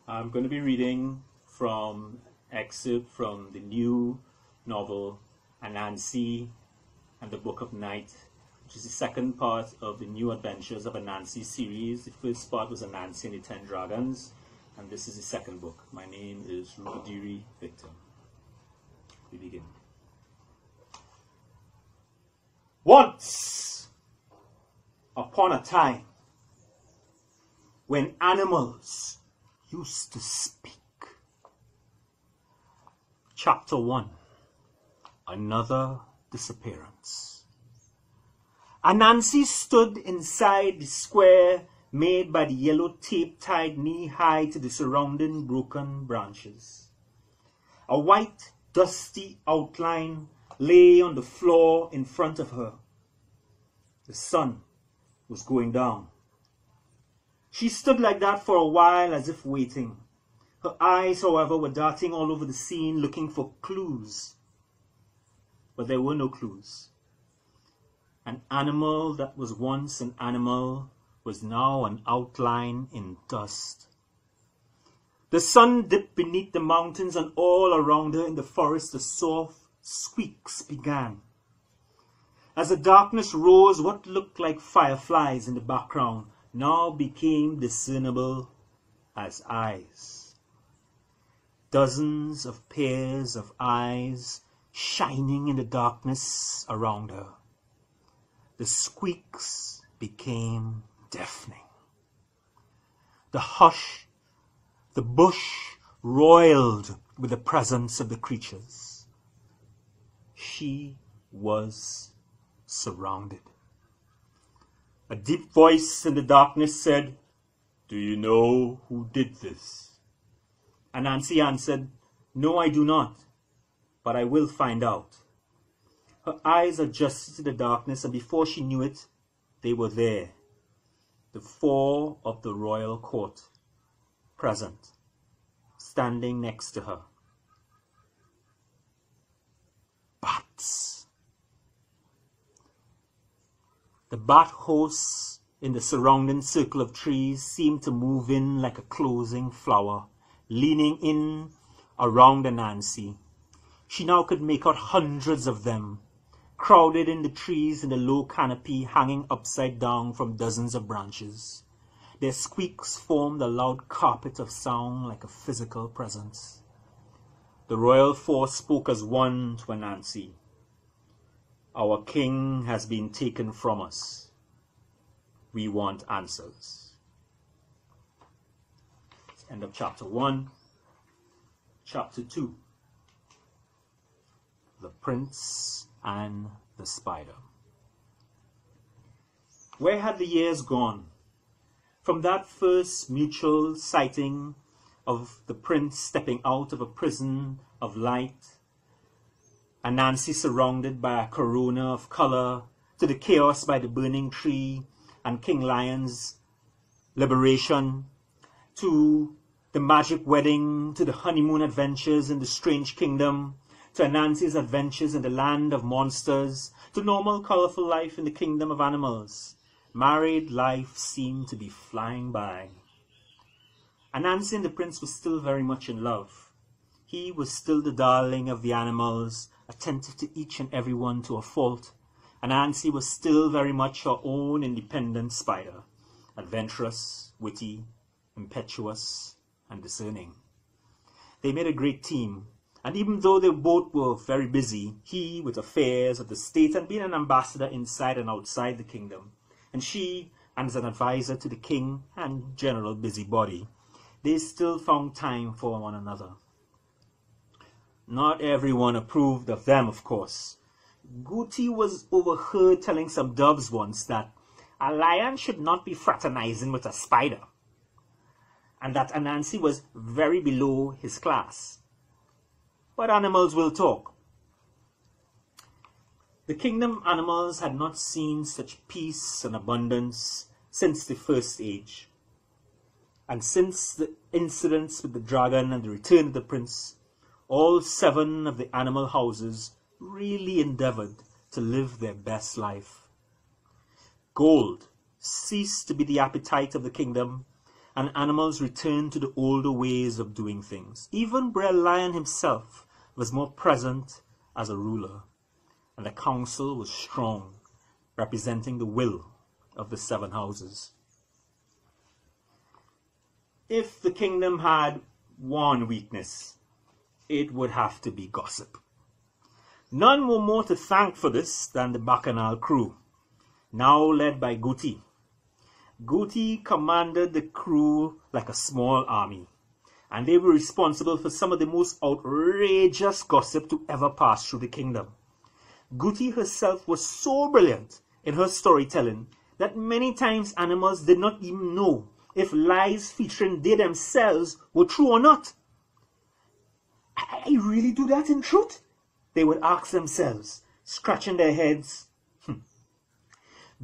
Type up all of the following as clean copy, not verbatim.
I'm going to be reading from excerpt from the new novel Anansi and the Book of Night, which is the second part of the New Adventures of Anansi series. The first part was Anansi and the 10 Dragons, and this is the second book. My name is Rubadiri Victor. We begin. Once upon a time, when animals used to speak. Chapter 1. Another disappearance. Anansi stood inside the square made by the yellow tape tied knee-high to the surrounding broken branches. A white, dusty outline lay on the floor in front of her. The sun was going down. She stood like that for a while as if waiting. Her eyes, however, were darting all over the scene looking for clues. But there were no clues. An animal that was once an animal was now an outline in dust. The sun dipped beneath the mountains, and all around her in the forest the soft squeaks began. As the darkness rose, what looked like fireflies in the background now became discernible as eyes. Dozens of pairs of eyes shining in the darkness around her. The squeaks became deafening. The bush roiled with the presence of the creatures. She was surrounded. A deep voice in the darkness said, "Do you know who did this?" Anansi answered, "No, I do not, but I will find out." Her eyes adjusted to the darkness, and before she knew it, they were there. The 4 of the royal court, present, standing next to her. Bats. The bat hosts in the surrounding circle of trees seemed to move in like a closing flower, leaning in around Anansi. She now could make out hundreds of them, crowded in the trees in the low canopy hanging upside down from dozens of branches. Their squeaks formed a loud carpet of sound like a physical presence. The royal force spoke as one to Anansi. "Our king has been taken from us. We want answers." End of chapter 1. Chapter 2. The Prince and the Spider. Where had the years gone? From that first mutual sighting of the prince stepping out of a prison of light, Anansi surrounded by a corona of color, to the chaos by the burning tree and King Lion's liberation, to the magic wedding, to the honeymoon adventures in the strange kingdom, to Anansi's adventures in the land of monsters, to normal colorful life in the kingdom of animals. Married life seemed to be flying by. Anansi and the prince were still very much in love. He was still the darling of the animals, attentive to each and every one to a fault. Anansi was still very much her own independent spider, adventurous, witty, impetuous, and discerning. They made a great team, and even though they both were very busy, he with affairs of the state and being an ambassador inside and outside the kingdom, and she as an advisor to the king and general busybody, they still found time for one another. Not everyone approved of them, of course. Guti was overheard telling some doves once that a lion should not be fraternizing with a spider, and that Anansi was very below his class. But animals will talk. The kingdom animals had not seen such peace and abundance since the first age. And since the incidents with the dragon and the return of the prince, all 7 of the animal houses really endeavored to live their best life. Gold ceased to be the appetite of the kingdom, and animals returned to the older ways of doing things. Even Brer Lion himself was more present as a ruler, and the council was strong, representing the will of the 7 houses. If the kingdom had one weakness, it would have to be gossip. None were more to thank for this than the Bacchanal crew, now led by Guti. Guti commanded the crew like a small army, and they were responsible for some of the most outrageous gossip to ever pass through the kingdom. Guti herself was so brilliant in her storytelling that many times animals did not even know if lies featuring they themselves were true or not. I really do that in truth? They would ask themselves, scratching their heads.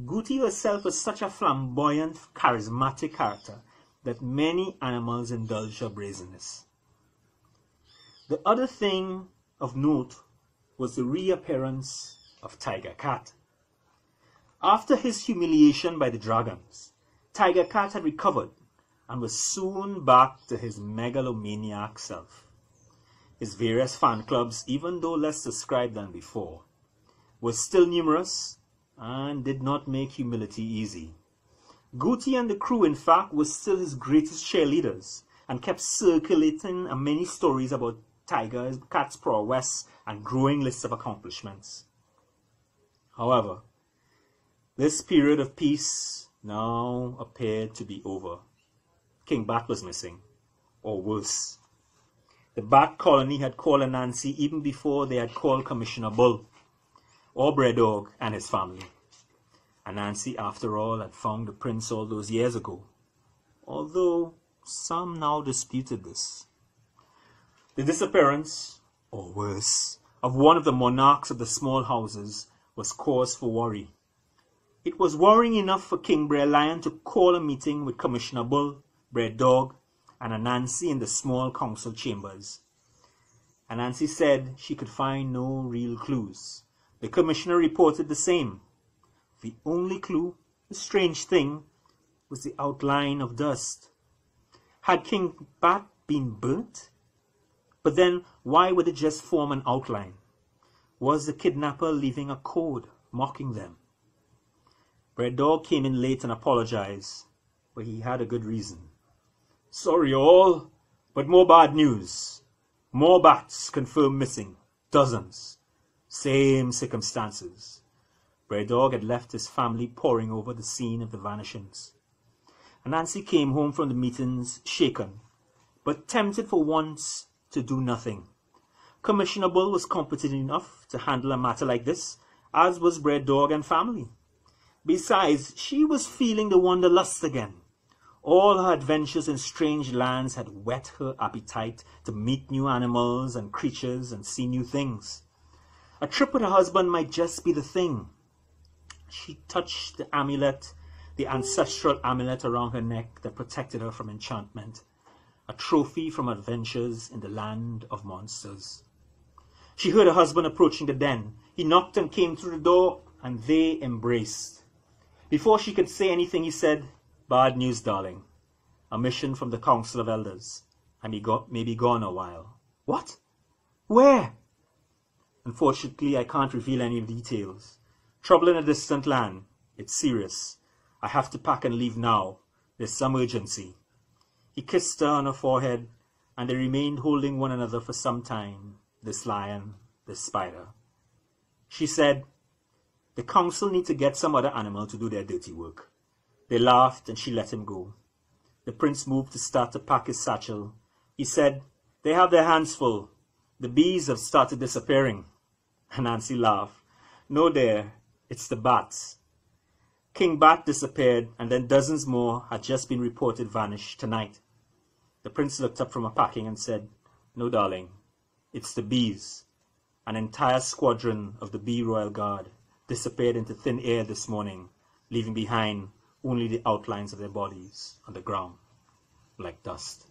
Guti herself was such a flamboyant, charismatic character that many animals indulged her brazenness. The other thing of note was the reappearance of Tiger Cat. After his humiliation by the dragons, Tiger Cat had recovered and was soon back to his megalomaniac self. His various fan clubs, even though less described than before, were still numerous and did not make humility easy. Guti and the crew, in fact, were still his greatest cheerleaders and kept circulating many stories about Tiger Cat's prowess and growing lists of accomplishments. However, this period of peace now appeared to be over. King Bat was missing, or worse. The Bat colony had called Anansi even before they had called Commissioner Bull, or Brer Dog and his family. Anansi, after all, had found the prince all those years ago, although some now disputed this. The disappearance, or worse, of one of the monarchs of the small houses was cause for worry. It was worrying enough for King Brer Lion to call a meeting with Commissioner Bull, Brer Dog, and Anansi in the small council chambers. Anansi said she could find no real clues. The commissioner reported the same. The only clue, the strange thing, was the outline of dust. Had King Bat been burnt? But then, why would it just form an outline? Was the kidnapper leaving a code, mocking them? Brer Dog came in late and apologized, but he had a good reason. Sorry all, but more bad news. More bats confirmed missing. Dozens. Same circumstances. Brer Dog had left his family poring over the scene of the vanishings. Anansi came home from the meetings shaken, but tempted for once to do nothing. Commissioner Bull was competent enough to handle a matter like this, as was Brer Dog and family. Besides, she was feeling the wanderlust again. All her adventures in strange lands had whet her appetite to meet new animals and creatures and see new things. A trip with her husband might just be the thing. She touched the amulet, the ancestral amulet around her neck that protected her from enchantment, a trophy from adventures in the land of monsters. She heard her husband approaching the den. He knocked and came through the door, and they embraced. Before she could say anything, he said, "Bad news, darling. A mission from the Council of Elders. I may be gone a while." "What? Where?" "Unfortunately, I can't reveal any of the details. Trouble in a distant land. It's serious. I have to pack and leave now. There's some urgency." He kissed her on her forehead, and they remained holding one another for some time, this lion, this spider. She said, "The council need to get some other animal to do their dirty work." They laughed, and she let him go. The prince moved to start to pack his satchel. He said, "They have their hands full. The bees have started disappearing." And Nancy laughed. "No, dear, it's the bats." King Bat disappeared, and then dozens more had just been reported vanished tonight. The prince looked up from her packing and said, "No, darling, it's the bees. An entire squadron of the Bee Royal Guard disappeared into thin air this morning, leaving behind only the outlines of their bodies on the ground, like dust."